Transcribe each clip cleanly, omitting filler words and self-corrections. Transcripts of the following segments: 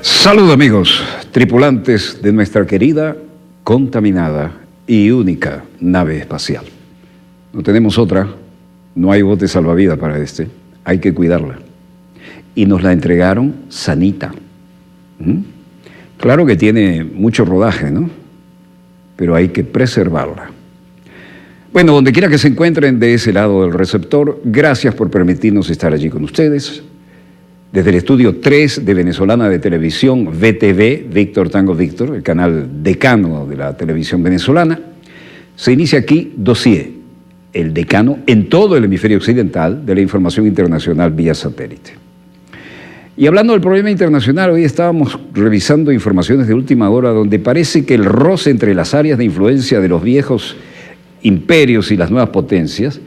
Saludos amigos, tripulantes de nuestra querida, contaminada y única nave espacial. No tenemos otra, no hay bote salvavidas para hay que cuidarla. Y nos la entregaron sanita. Claro que tiene mucho rodaje, ¿no? Pero hay que preservarla. Bueno, donde quiera que se encuentren de ese lado del receptor, gracias por permitirnos estar allí con ustedes. Desde el estudio 3 de Venezolana de Televisión, VTV, Víctor Tango Víctor, el canal decano de la televisión venezolana, se inicia aquí Dossier, el decano en todo el hemisferio occidental de la información internacional vía satélite. Y hablando del problema internacional, hoy estábamos revisando informaciones de última hora donde parece que el roce entre las áreas de influencia de los viejos imperios y las nuevas potencias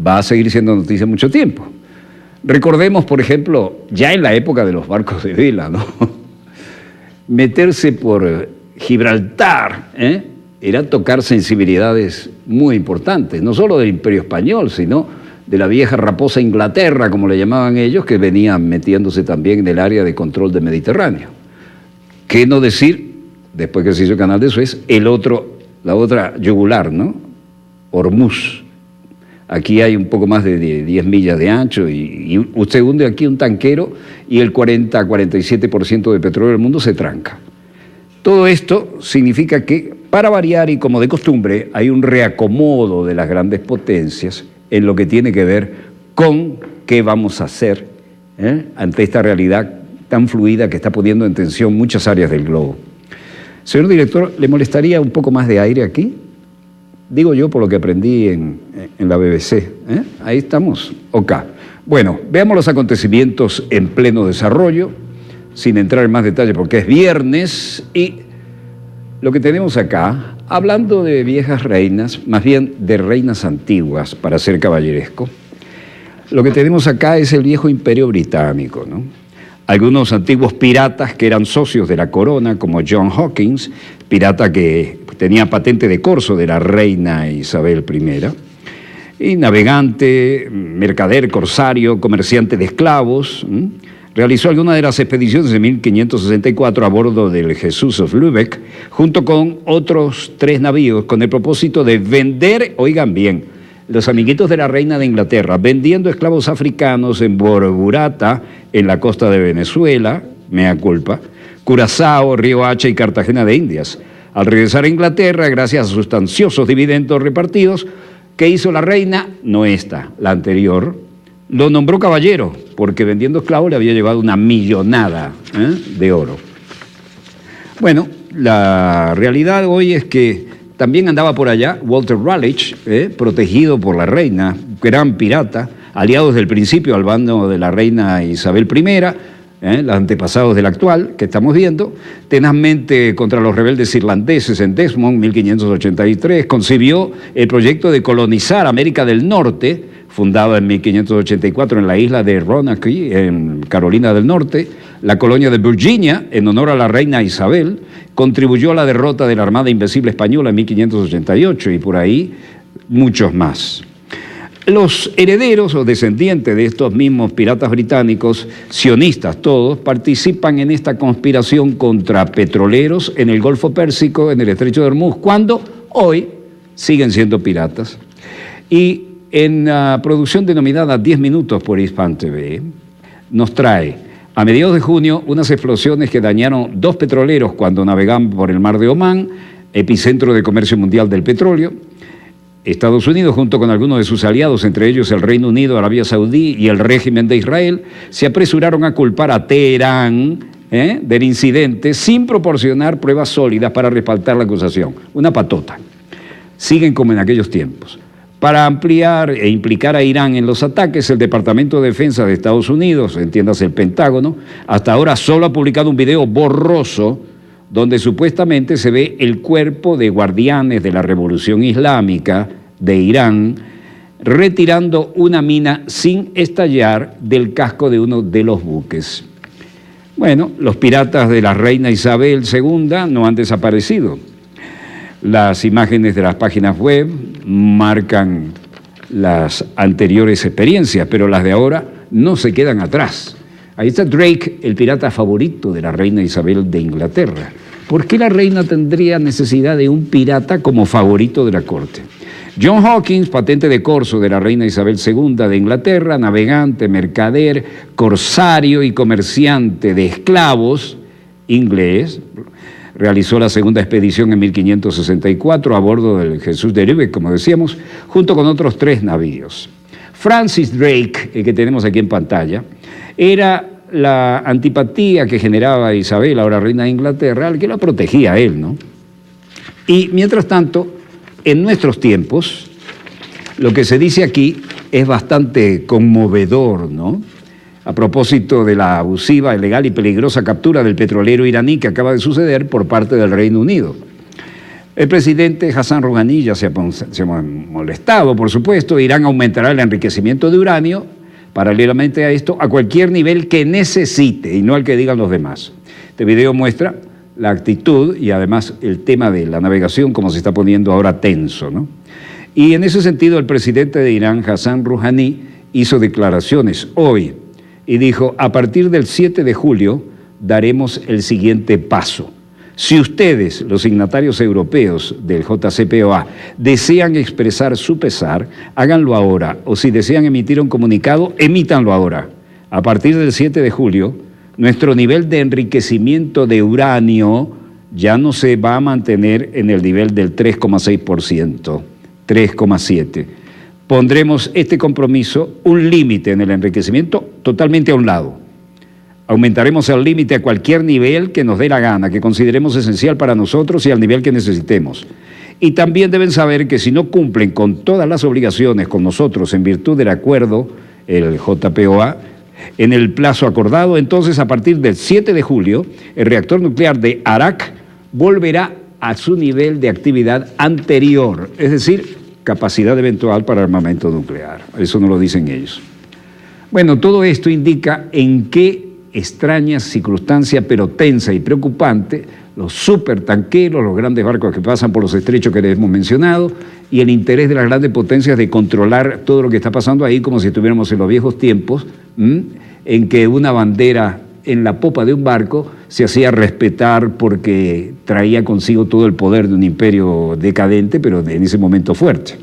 va a seguir siendo noticia mucho tiempo. Recordemos, por ejemplo, ya en la época de los barcos de vela, ¿no? Meterse por Gibraltar, era tocar sensibilidades muy importantes, no solo del Imperio Español, sino de la vieja raposa Inglaterra, como le llamaban ellos, que venían metiéndose también en el área de control del Mediterráneo. ¿Qué no decir, después que se hizo el Canal de Suez, la otra yugular, ¿no? Hormuz. Aquí hay un poco más de 10 millas de ancho y usted hunde aquí un tanquero y el 40-47% de petróleo del mundo se tranca. Todo esto significa que, para variar y como de costumbre, hay un reacomodo de las grandes potencias en lo que tiene que ver con qué vamos a hacer ante esta realidad tan fluida que está poniendo en tensión muchas áreas del globo. Señor director, ¿le molestaría un poco más de aire aquí? Digo yo por lo que aprendí en la BBC. Ahí estamos. Ok. Bueno, veamos los acontecimientos en pleno desarrollo, sin entrar en más detalle porque es viernes, y lo que tenemos acá, hablando de viejas reinas, más bien de reinas antiguas, para ser caballeresco, lo que tenemos acá es el viejo imperio británico, ¿no? Algunos antiguos piratas que eran socios de la corona, como John Hawkins, pirata que tenía patente de corso de la reina Isabel I, y navegante, mercader, corsario, comerciante de esclavos, realizó algunas de las expediciones de 1564 a bordo del Jesus of Lübeck, junto con otros 3 navíos, con el propósito de vender, oigan bien, los amiguitos de la reina de Inglaterra, vendiendo esclavos africanos en Borburata, en la costa de Venezuela, mea culpa, Curazao, Río Hacha y Cartagena de Indias. Al regresar a Inglaterra, gracias a sustanciosos dividendos repartidos, ¿qué hizo la reina? No esta, la anterior. Lo nombró caballero, porque vendiendo esclavos le había llevado una millonada de oro. Bueno, la realidad hoy es que también andaba por allá Walter Raleigh, protegido por la reina, gran pirata, aliado desde el principio al bando de la reina Isabel I, los antepasados del actual, que estamos viendo, tenazmente contra los rebeldes irlandeses en Desmond, 1583, concibió el proyecto de colonizar América del Norte, fundada en 1584 en la isla de Roanoke, en Carolina del Norte, la colonia de Virginia, en honor a la reina Isabel, contribuyó a la derrota de la Armada Invencible Española en 1588 y por ahí muchos más. Los herederos o descendientes de estos mismos piratas británicos, sionistas todos, participan en esta conspiración contra petroleros en el Golfo Pérsico, en el Estrecho de Hormuz, cuando hoy siguen siendo piratas. Y en la producción denominada 10 minutos por Hispan TV, nos trae a mediados de junio unas explosiones que dañaron 2 petroleros cuando navegaban por el mar de Omán, epicentro de comercio mundial del petróleo. Estados Unidos, junto con algunos de sus aliados, entre ellos el Reino Unido, Arabia Saudí y el régimen de Israel, se apresuraron a culpar a Teherán del incidente sin proporcionar pruebas sólidas para respaldar la acusación. Una patota. Siguen como en aquellos tiempos. Para ampliar e implicar a Irán en los ataques, el Departamento de Defensa de Estados Unidos, entiéndase el Pentágono, hasta ahora solo ha publicado un video borroso donde supuestamente se ve el cuerpo de guardianes de la Revolución Islámica de Irán retirando una mina sin estallar del casco de uno de los buques. Bueno, los piratas de la reina Isabel II no han desaparecido. Las imágenes de las páginas web marcan las anteriores experiencias, pero las de ahora no se quedan atrás. Ahí está Drake, el pirata favorito de la reina Isabel de Inglaterra. ¿Por qué la reina tendría necesidad de un pirata como favorito de la corte? John Hawkins, patente de corso de la reina Isabel II de Inglaterra, navegante, mercader, corsario y comerciante de esclavos inglés, realizó la segunda expedición en 1564 a bordo del Jesús de Lübeck, como decíamos, junto con otros 3 navíos. Francis Drake, el que tenemos aquí en pantalla, era la antipatía que generaba Isabel, ahora reina de Inglaterra, al que la protegía a él, ¿no? Y mientras tanto, en nuestros tiempos, lo que se dice aquí es bastante conmovedor, ¿no? A propósito de la abusiva, ilegal y peligrosa captura del petrolero iraní que acaba de suceder por parte del Reino Unido. El presidente Hassan Rouhani ya se ha molestado, por supuesto. Irán aumentará el enriquecimiento de uranio, paralelamente a esto, a cualquier nivel que necesite y no al que digan los demás. Este video muestra la actitud y además el tema de la navegación como se está poniendo ahora tenso, ¿no? Y en ese sentido el presidente de Irán, Hassan Rouhani, hizo declaraciones hoy y dijo: a partir del 7 de julio daremos el siguiente paso. Si ustedes, los signatarios europeos del JCPOA, desean expresar su pesar, háganlo ahora, o si desean emitir un comunicado, emítanlo ahora. A partir del 7 de julio, nuestro nivel de enriquecimiento de uranio ya no se va a mantener en el nivel del 3,6%, 3,7%. Pondremos este compromiso, un límite en el enriquecimiento, totalmente a un lado. Aumentaremos el límite a cualquier nivel que nos dé la gana, que consideremos esencial para nosotros y al nivel que necesitemos. Y también deben saber que si no cumplen con todas las obligaciones con nosotros en virtud del acuerdo, el JPOA, en el plazo acordado, entonces a partir del 7 de julio, el reactor nuclear de Arak volverá a su nivel de actividad anterior, es decir, capacidad eventual para armamento nuclear. Eso no lo dicen ellos. Bueno, todo esto indica en qué extraña circunstancia, pero tensa y preocupante, los supertanqueros, los grandes barcos que pasan por los estrechos que les hemos mencionado, y el interés de las grandes potencias de controlar todo lo que está pasando ahí, como si estuviéramos en los viejos tiempos, en que una bandera en la popa de un barco se hacía respetar porque traía consigo todo el poder de un imperio decadente, pero en ese momento fuerte.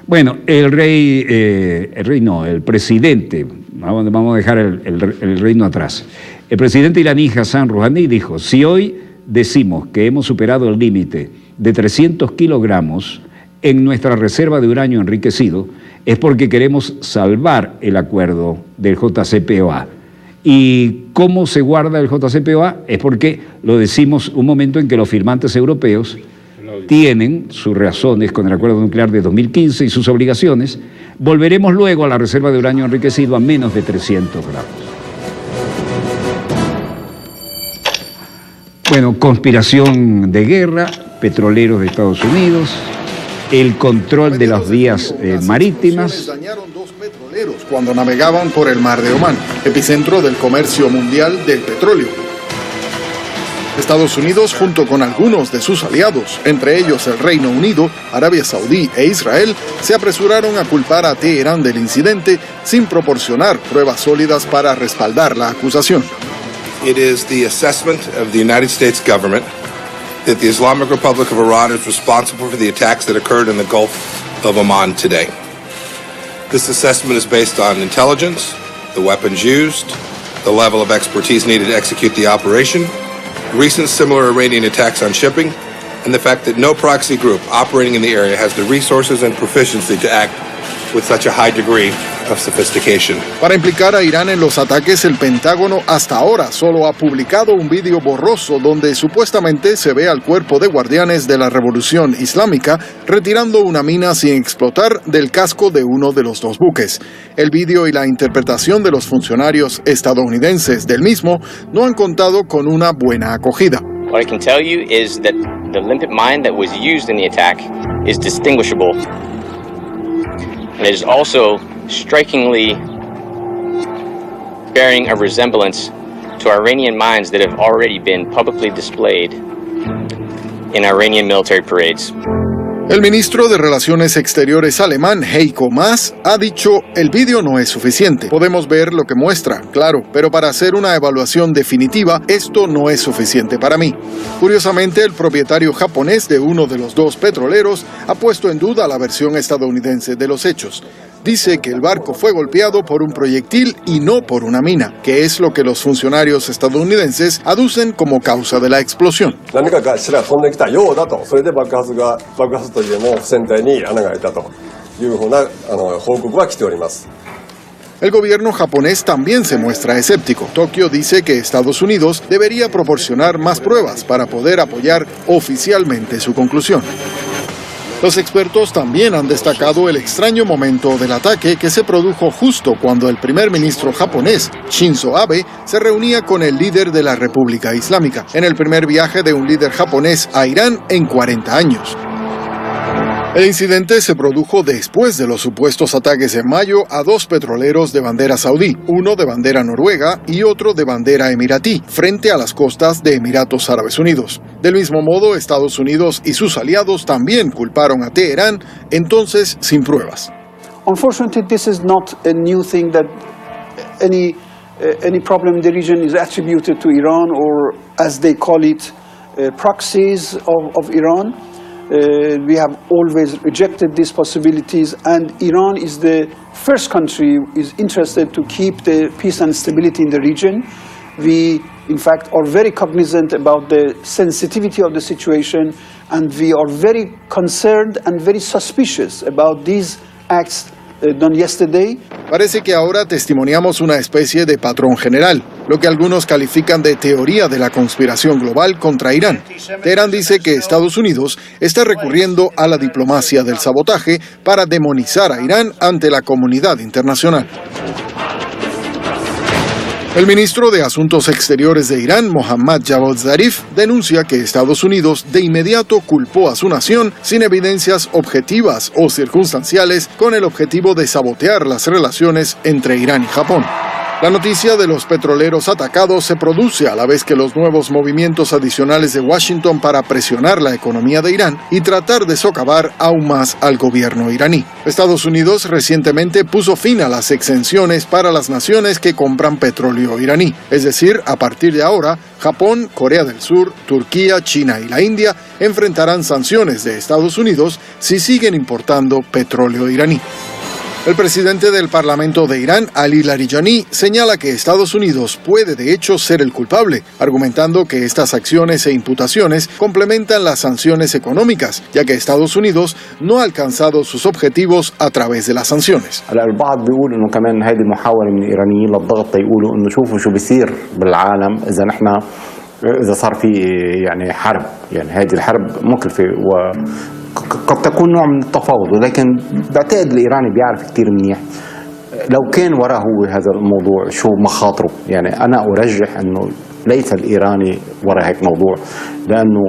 Bueno, el presidente, vamos a dejar el reino atrás. El presidente iraní Hassan Rouhani dijo: si hoy decimos que hemos superado el límite de 300 kilogramos en nuestra reserva de uranio enriquecido, es porque queremos salvar el acuerdo del JCPOA. ¿Y cómo se guarda el JCPOA? Es porque lo decimos un momento en que los firmantes europeos tienen sus razones con el acuerdo nuclear de 2015 y sus obligaciones. Volveremos luego a la reserva de uranio enriquecido a menos de 300 gramos. Bueno, conspiración de guerra, petroleros de Estados Unidos, el control de las vías marítimas. Dañaron 2 petroleros cuando navegaban por el mar de Omán, epicentro del comercio mundial del petróleo. Estados Unidos, junto con algunos de sus aliados, entre ellos el Reino Unido, Arabia Saudí e Israel, se apresuraron a culpar a Teherán del incidente sin proporcionar pruebas sólidas para respaldar la acusación. It is the assessment of the United States government that the Islamic Republic of Iran is responsible for the attacks that occurred in the Gulf of Oman today. This assessment is based on intelligence, the weapons used, the level of expertise needed to execute the operation, recent similar Iranian attacks on shipping, and the fact that no proxy group operating in the area has the resources and proficiency to act with such a high degree of sophistication. Para implicar a Irán en los ataques, el Pentágono hasta ahora solo ha publicado un vídeo borroso donde supuestamente se ve al cuerpo de guardianes de la Revolución Islámica retirando una mina sin explotar del casco de uno de los 2 buques. El vídeo y la interpretación de los funcionarios estadounidenses del mismo no han contado con una buena acogida. What I can tell you is that the limpet mine that was used in the attack is distinguishable. and it is also strikingly bearing a resemblance to Iranian mines that have already been publicly displayed in Iranian military parades. El ministro de Relaciones Exteriores alemán, Heiko Maas, ha dicho: el vídeo no es suficiente. Podemos ver lo que muestra, claro, pero para hacer una evaluación definitiva, esto no es suficiente para mí. Curiosamente, el propietario japonés de uno de los dos petroleros ha puesto en duda la versión estadounidense de los hechos. Dice que el barco fue golpeado por un proyectil y no por una mina, que es lo que los funcionarios estadounidenses aducen como causa de la explosión. El gobierno japonés también se muestra escéptico. Tokio dice que Estados Unidos debería proporcionar más pruebas para poder apoyar oficialmente su conclusión. Los expertos también han destacado el extraño momento del ataque que se produjo justo cuando el primer ministro japonés, Shinzo Abe, se reunía con el líder de la República Islámica, en el primer viaje de un líder japonés a Irán en 40 años. El incidente se produjo después de los supuestos ataques en mayo a dos petroleros de bandera saudí, uno de bandera noruega y otro de bandera emiratí, frente a las costas de Emiratos Árabes Unidos. Del mismo modo, Estados Unidos y sus aliados también culparon a Teherán, entonces sin pruebas. Unfortunately, this is not a new thing that any problem in the region is attributed to Iran, or as they call it, proxies of Iran. We have always rejected these possibilities, and Iran is the first country is interested to keep the peace and stability in the region. We, in fact, are very cognizant about the sensitivity of the situation, and we are very concerned and very suspicious about these acts done yesterday. Parece que ahora testimoniamos una especie de patrón general, lo que algunos califican de teoría de la conspiración global contra Irán. Teherán dice que Estados Unidos está recurriendo a la diplomacia del sabotaje para demonizar a Irán ante la comunidad internacional. El ministro de Asuntos Exteriores de Irán, Mohammad Javad Zarif, denuncia que Estados Unidos de inmediato culpó a su nación sin evidencias objetivas o circunstanciales con el objetivo de sabotear las relaciones entre Irán y Japón. La noticia de los petroleros atacados se produce a la vez que los nuevos movimientos adicionales de Washington para presionar la economía de Irán y tratar de socavar aún más al gobierno iraní. Estados Unidos recientemente puso fin a las exenciones para las naciones que compran petróleo iraní. Es decir, a partir de ahora, Japón, Corea del Sur, Turquía, China y la India enfrentarán sanciones de Estados Unidos si siguen importando petróleo iraní. El presidente del Parlamento de Irán, Ali Larijani, señala que Estados Unidos puede de hecho ser el culpable, argumentando que estas acciones e imputaciones complementan las sanciones económicas, ya que Estados Unidos no ha alcanzado sus objetivos a través de las sanciones. إذا صار في يعني حرب يعني هذه الحرب مكلفة وقد تكون نوع من التفاوض، ولكن بعتقد الإيراني بيعرف كتير منيح لو كان وراه هو هذا الموضوع شو مخاطره. يعني أنا أرجح أنه ليس الإيراني وراء هيك موضوع، لأنه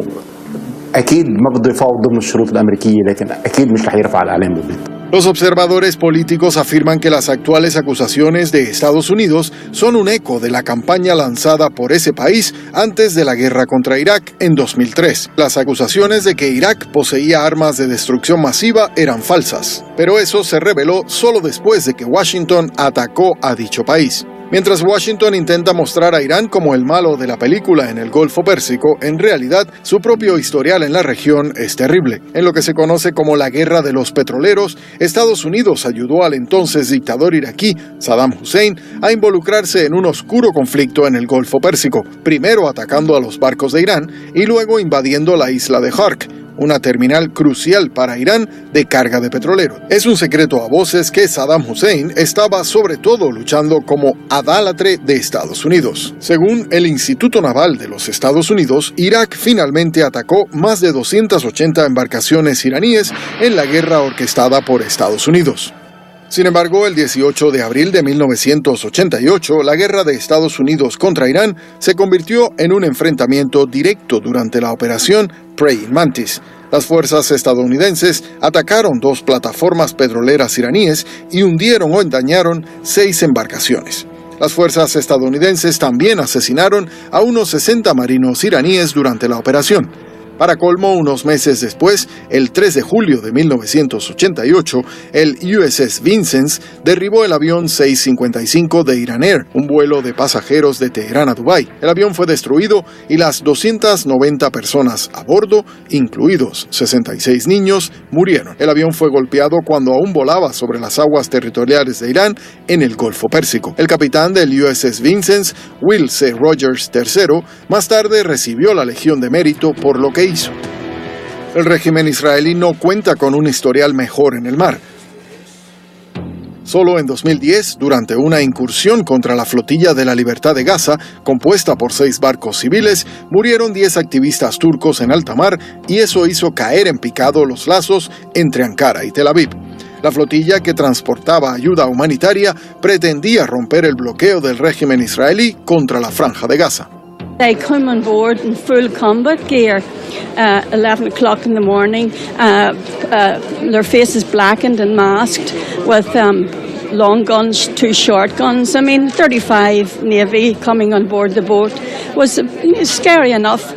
أكيد ما بده يفاوض ضمن الشروط الأمريكية، لكن أكيد مش رح يرفع الإعلام بالبيت. Los observadores políticos afirman que las actuales acusaciones de Estados Unidos son un eco de la campaña lanzada por ese país antes de la guerra contra Irak en 2003. Las acusaciones de que Irak poseía armas de destrucción masiva eran falsas, pero eso se reveló solo después de que Washington atacó a dicho país. Mientras Washington intenta mostrar a Irán como el malo de la película en el Golfo Pérsico, en realidad su propio historial en la región es terrible. En lo que se conoce como la Guerra de los Petroleros, Estados Unidos ayudó al entonces dictador iraquí, Saddam Hussein, a involucrarse en un oscuro conflicto en el Golfo Pérsico, primero atacando a los barcos de Irán y luego invadiendo la isla de Hark, una terminal crucial para Irán de carga de petróleo. Es un secreto a voces que Saddam Hussein estaba sobre todo luchando como adálatre de Estados Unidos. Según el Instituto Naval de los Estados Unidos, Irak finalmente atacó más de 280 embarcaciones iraníes en la guerra orquestada por Estados Unidos. Sin embargo, el 18 de abril de 1988, la guerra de Estados Unidos contra Irán se convirtió en un enfrentamiento directo durante la operación Praying Mantis. Las fuerzas estadounidenses atacaron 2 plataformas petroleras iraníes y hundieron o dañaron 6 embarcaciones. Las fuerzas estadounidenses también asesinaron a unos 60 marinos iraníes durante la operación. Para colmo, unos meses después, el 3 de julio de 1988, el USS Vincennes derribó el avión 655 de Iran Air, un vuelo de pasajeros de Teherán a Dubái. El avión fue destruido y las 290 personas a bordo, incluidos 66 niños, murieron. El avión fue golpeado cuando aún volaba sobre las aguas territoriales de Irán en el Golfo Pérsico. El capitán del USS Vincennes, Will C. Rogers III, más tarde recibió la Legión de Mérito por lo que hizo. El régimen israelí no cuenta con un historial mejor en el mar. Solo en 2010, durante una incursión contra la flotilla de la Libertad de Gaza, compuesta por 6 barcos civiles, murieron 10 activistas turcos en alta mar y eso hizo caer en picado los lazos entre Ankara y Tel Aviv. La flotilla que transportaba ayuda humanitaria pretendía romper el bloqueo del régimen israelí contra la Franja de Gaza. They come on board in full combat gear, 11 o'clock in the morning. Their faces blackened and masked with long guns, 2 short guns. I mean, 35 Navy coming on board the boat was scary enough.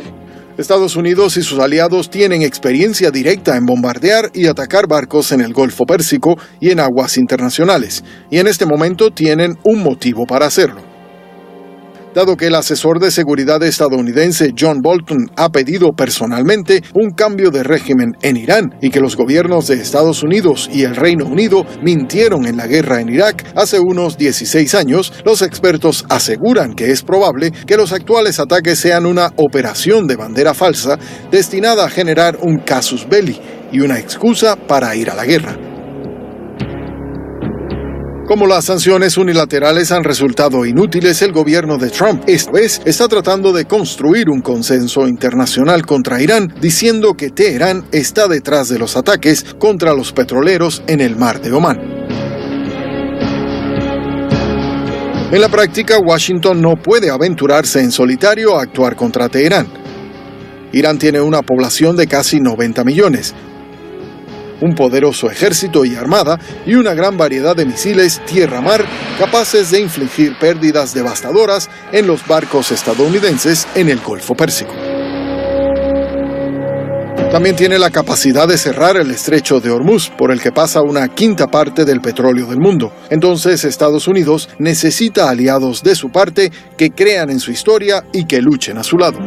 Estados Unidos y sus aliados tienen experiencia directa en bombardear y atacar barcos en el Golfo Pérsico y en aguas internacionales, y en este momento tienen un motivo para hacerlo. Dado que el asesor de seguridad estadounidense John Bolton ha pedido personalmente un cambio de régimen en Irán y que los gobiernos de Estados Unidos y el Reino Unido mintieron en la guerra en Irak hace unos 16 años, los expertos aseguran que es probable que los actuales ataques sean una operación de bandera falsa destinada a generar un casus belli y una excusa para ir a la guerra. Como las sanciones unilaterales han resultado inútiles, el gobierno de Trump esta vez está tratando de construir un consenso internacional contra Irán, diciendo que Teherán está detrás de los ataques contra los petroleros en el mar de Omán. En la práctica, Washington no puede aventurarse en solitario a actuar contra Teherán. Irán tiene una población de casi 90 millones. Un poderoso ejército y armada y una gran variedad de misiles tierra-mar capaces de infligir pérdidas devastadoras en los barcos estadounidenses en el Golfo Pérsico. También tiene la capacidad de cerrar el estrecho de Hormuz, por el que pasa una quinta parte del petróleo del mundo. Entonces, Estados Unidos necesita aliados de su parte que crean en su historia y que luchen a su lado.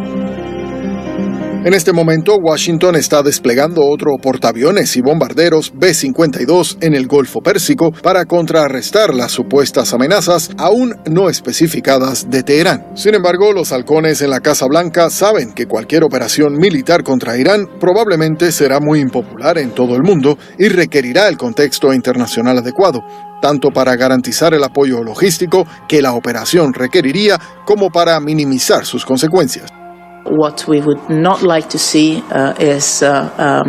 En este momento, Washington está desplegando otro portaaviones y bombarderos B-52 en el Golfo Pérsico para contrarrestar las supuestas amenazas aún no especificadas de Teherán. Sin embargo, los halcones en la Casa Blanca saben que cualquier operación militar contra Irán probablemente será muy impopular en todo el mundo y requerirá el contexto internacional adecuado, tanto para garantizar el apoyo logístico que la operación requeriría como para minimizar sus consecuencias. What we would not like to see is a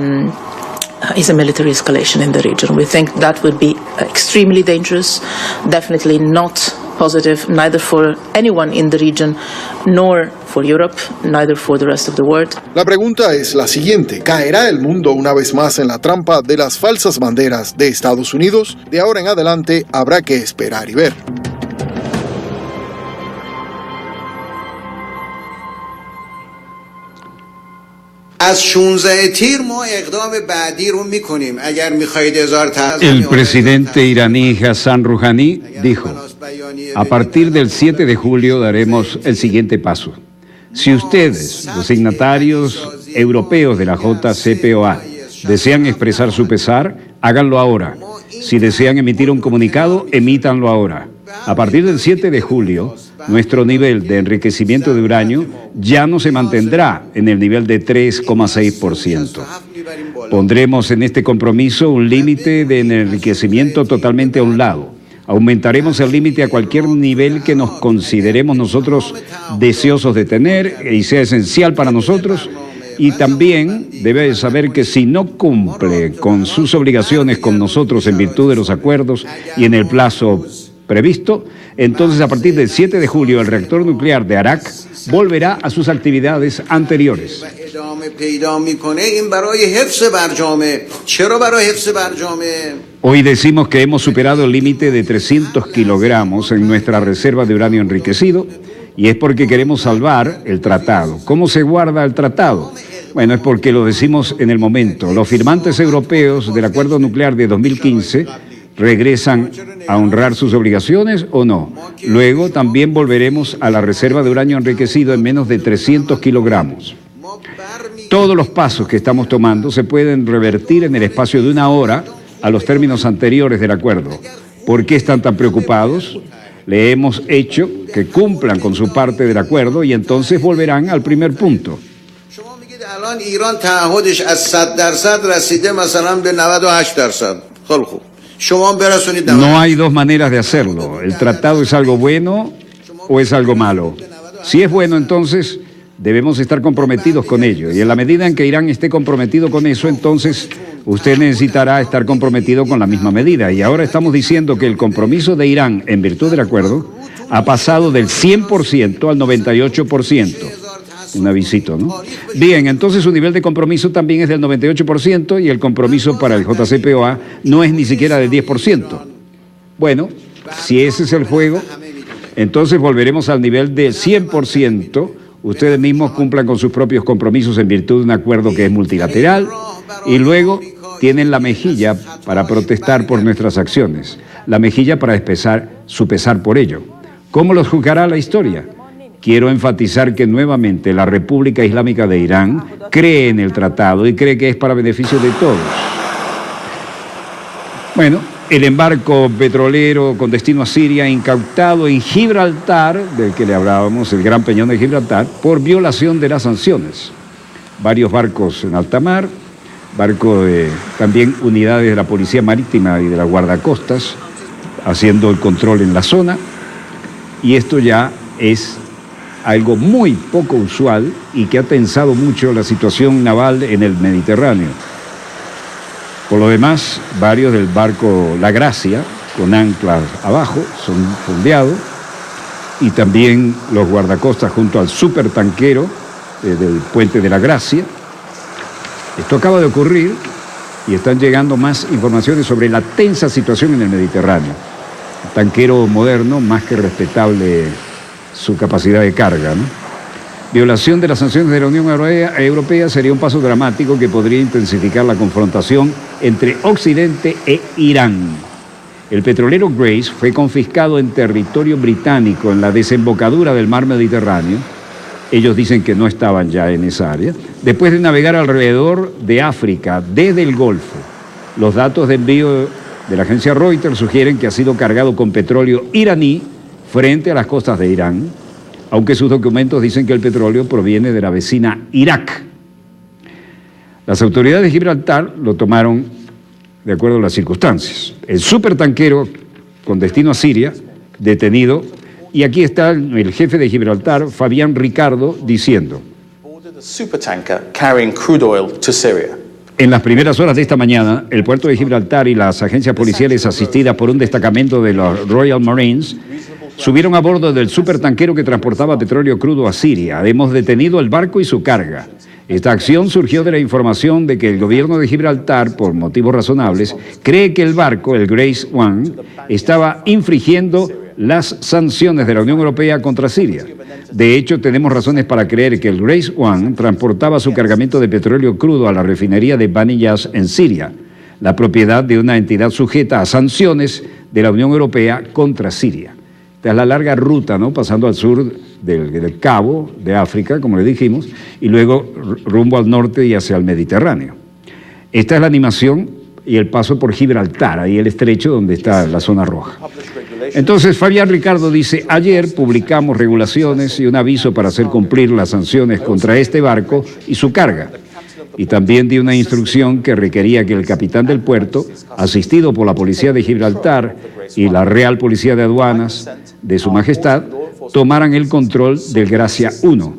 military escalation in the region. We think that would be extremely dangerous, definitely not positive, neither for anyone in the region, nor for Europe, neither for the rest of the world. La pregunta es la siguiente: ¿caerá el mundo una vez más en la trampa de las falsas banderas de Estados Unidos? De ahora en adelante habrá que esperar y ver. El presidente iraní Hassan Rouhani dijo: a partir del 7 de julio daremos el siguiente paso. Si ustedes, los signatarios europeos de la JCPOA, desean expresar su pesar, háganlo ahora. Si desean emitir un comunicado, emítanlo ahora. A partir del 7 de julio, nuestro nivel de enriquecimiento de uranio ya no se mantendrá en el nivel de 3,6%. Pondremos en este compromiso un límite de enriquecimiento totalmente a un lado. Aumentaremos el límite a cualquier nivel que nos consideremos nosotros deseosos de tener y sea esencial para nosotros. Y también debe saber que si no cumple con sus obligaciones con nosotros en virtud de los acuerdos y en el plazo previsto, entonces a partir del 7 de julio el reactor nuclear de Arak volverá a sus actividades anteriores. Hoy decimos que hemos superado el límite de 300 kilogramos en nuestra reserva de uranio enriquecido y es porque queremos salvar el tratado. ¿Cómo se guarda el tratado? Bueno, es porque lo decimos en el momento. Los firmantes europeos del acuerdo nuclear de 2015 regresan a honrar sus obligaciones o no. Luego también volveremos a la reserva de uranio enriquecido en menos de 300 kilogramos. Todos los pasos que estamos tomando se pueden revertir en el espacio de una hora a los términos anteriores del acuerdo. ¿Por qué están tan preocupados? Le hemos hecho que cumplan con su parte del acuerdo y entonces volverán al primer punto. No hay dos maneras de hacerlo. El tratado es algo bueno o es algo malo. Si es bueno, entonces debemos estar comprometidos con ello. Y en la medida en que Irán esté comprometido con eso, entonces usted necesitará estar comprometido con la misma medida. Y ahora estamos diciendo que el compromiso de Irán, en virtud del acuerdo, ha pasado del 100% al 98%. Un avisito, ¿no? Bien, entonces su nivel de compromiso también es del 98% y el compromiso para el JCPOA no es ni siquiera del 10%. Bueno, si ese es el juego, entonces volveremos al nivel del 100%. Ustedes mismos cumplan con sus propios compromisos en virtud de un acuerdo que es multilateral y luego tienen la mejilla para protestar por nuestras acciones, la mejilla para expresar su pesar por ello. ¿Cómo los juzgará la historia? Quiero enfatizar que nuevamente la República Islámica de Irán cree en el tratado y cree que es para beneficio de todos. Bueno, el embarco petrolero con destino a Siria incautado en Gibraltar, del que le hablábamos, el Gran Peñón de Gibraltar, por violación de las sanciones. Varios barcos en alta mar, también unidades de la Policía Marítima y de la Guardacostas haciendo el control en la zona, y esto ya es algo muy poco usual y que ha tensado mucho la situación naval en el Mediterráneo. Por lo demás, varios del barco La Gracia, con anclas abajo, son fondeados, y también los guardacostas junto al supertanquero del puente de La Gracia. Esto acaba de ocurrir y están llegando más informaciones sobre la tensa situación en el Mediterráneo. Un tanquero moderno, más que respetable su capacidad de carga, ¿no? Violación de las sanciones de la Unión Europea sería un paso dramático que podría intensificar la confrontación entre Occidente e Irán. El petrolero Grace fue confiscado en territorio británico en la desembocadura del mar Mediterráneo. Ellos dicen que no estaban ya en esa área. Después de navegar alrededor de África, desde el Golfo. Los datos de envío de la agencia Reuters sugieren que ha sido cargado con petróleo iraní frente a las costas de Irán, aunque sus documentos dicen que el petróleo proviene de la vecina Irak. Las autoridades de Gibraltar lo tomaron de acuerdo a las circunstancias. El supertanquero con destino a Siria, detenido, y aquí está el jefe de Gibraltar, Fabián Ricardo, diciendo: en las primeras horas de esta mañana, el puerto de Gibraltar y las agencias policiales asistidas por un destacamento de los Royal Marines subieron a bordo del supertanquero que transportaba petróleo crudo a Siria. Hemos detenido el barco y su carga. Esta acción surgió de la información de que el gobierno de Gibraltar, por motivos razonables, cree que el barco, el Grace One, estaba infringiendo las sanciones de la Unión Europea contra Siria. De hecho, tenemos razones para creer que el Grace One transportaba su cargamento de petróleo crudo a la refinería de Bani Yas en Siria, la propiedad de una entidad sujeta a sanciones de la Unión Europea contra Siria. Esta es la larga ruta, ¿no?, pasando al sur del Cabo de África, como le dijimos, y luego rumbo al norte y hacia el Mediterráneo. Esta es la animación y el paso por Gibraltar, ahí el estrecho donde está la zona roja. Entonces, Fabián Ricardo dice: ayer publicamos regulaciones y un aviso para hacer cumplir las sanciones contra este barco y su carga. Y también di una instrucción que requería que el capitán del puerto, asistido por la Policía de Gibraltar y la Real Policía de Aduanas de Su Majestad, tomaran el control del Gracia 1.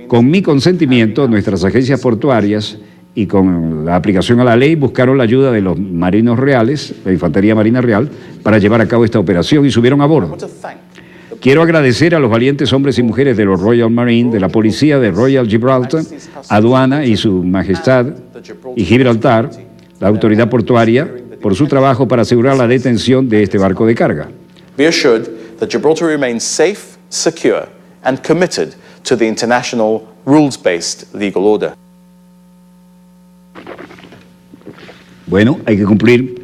Con mi consentimiento, nuestras agencias portuarias y con la aplicación a la ley buscaron la ayuda de los marinos reales, la Infantería Marina Real, para llevar a cabo esta operación y subieron a bordo. Quiero agradecer a los valientes hombres y mujeres de los Royal Marine, de la Policía de Royal Gibraltar, Aduana y Su Majestad y Gibraltar, la autoridad portuaria, por su trabajo para asegurar la detención de este barco de carga. Be assured that Gibraltar remains safe, secure and committed to the international rules-based legal order. Bueno, hay que cumplir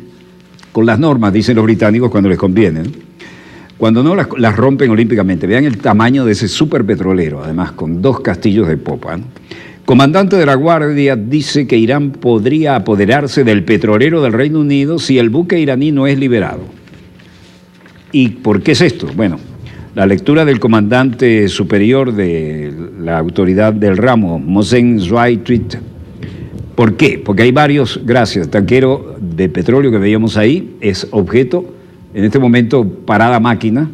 con las normas, dicen los británicos, cuando les conviene, ¿no? Cuando no, las rompen olímpicamente. Vean el tamaño de ese superpetrolero, además con 2 castillos de popa, ¿no? Comandante de la Guardia dice que Irán podría apoderarse del petrolero del Reino Unido si el buque iraní no es liberado. ¿Y por qué es esto? Bueno, la lectura del comandante superior de la autoridad del ramo, Mohsen Zweitvliet. ¿Por qué? Porque hay varios, gracias, tanquero de petróleo que veíamos ahí, es objeto, en este momento, parada máquina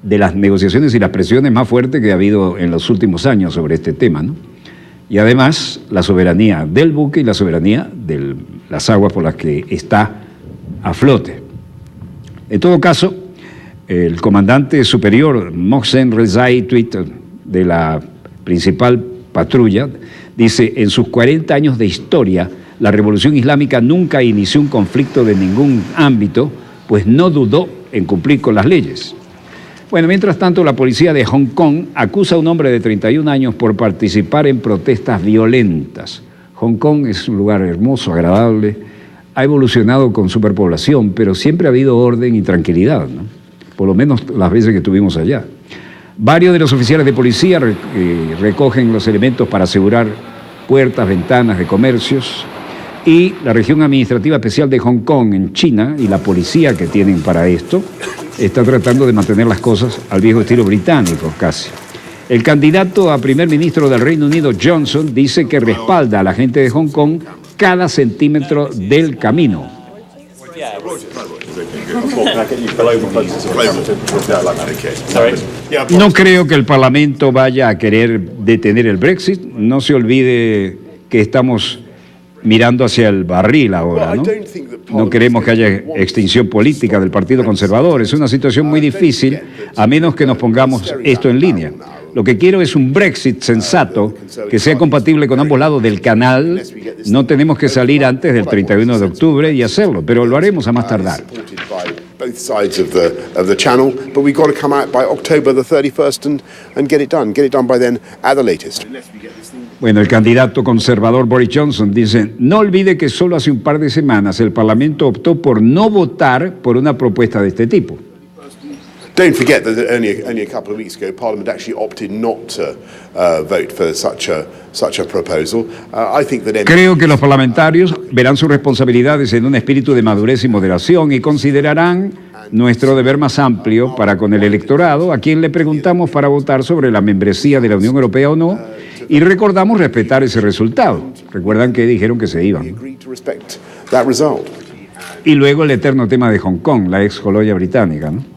de las negociaciones y las presiones más fuertes que ha habido en los últimos años sobre este tema, ¿no? Y además, la soberanía del buque y la soberanía de las aguas por las que está a flote. En todo caso, el comandante superior, Mohsen Zweitvliet, de la principal patrulla, dice, en sus 40 años de historia, la revolución islámica nunca inició un conflicto de ningún ámbito, pues no dudó en cumplir con las leyes. Bueno, mientras tanto, la policía de Hong Kong acusa a un hombre de 31 años por participar en protestas violentas. Hong Kong es un lugar hermoso, agradable, ha evolucionado con superpoblación, pero siempre ha habido orden y tranquilidad, ¿no? Por lo menos las veces que estuvimos allá. Varios de los oficiales de policía recogen los elementos para asegurar puertas, ventanas de comercios, y la región administrativa especial de Hong Kong en China y la policía que tienen para esto está tratando de mantener las cosas al viejo estilo británico casi. El candidato a primer ministro del Reino Unido, Johnson, dice que respalda a la gente de Hong Kong cada centímetro del camino. No creo que el Parlamento vaya a querer detener el Brexit. No se olvide que estamos mirando hacia el barril ahora, ¿no? No queremos que haya extinción política del Partido Conservador. Es una situación muy difícil, a menos que nos pongamos esto en línea. Lo que quiero es un Brexit sensato, que sea compatible con ambos lados del canal. No tenemos que salir antes del 31 de octubre y hacerlo, pero lo haremos a más tardar. Both sides of the channel, but we've got to come out by October the 31st and get it done by then at the latest. Bueno, el candidato conservador Boris Johnson dice, no olvide que solo hace un par de semanas el Parlamento optó por no votar por una propuesta de este tipo. Don't forget that only a couple of weeks ago, Parliament actually opted not to vote for such a proposal. I think that Creo que los parlamentarios verán sus responsabilidades en un espíritu de madurez y moderación y considerarán nuestro deber más amplio para con el electorado, a quien le preguntamos para votar sobre la membresía de la Unión Europea o no, y recordamos respetar ese resultado. Recuerdan que dijeron que se iban. Y luego el eterno tema de Hong Kong, la ex colonia británica, ¿no?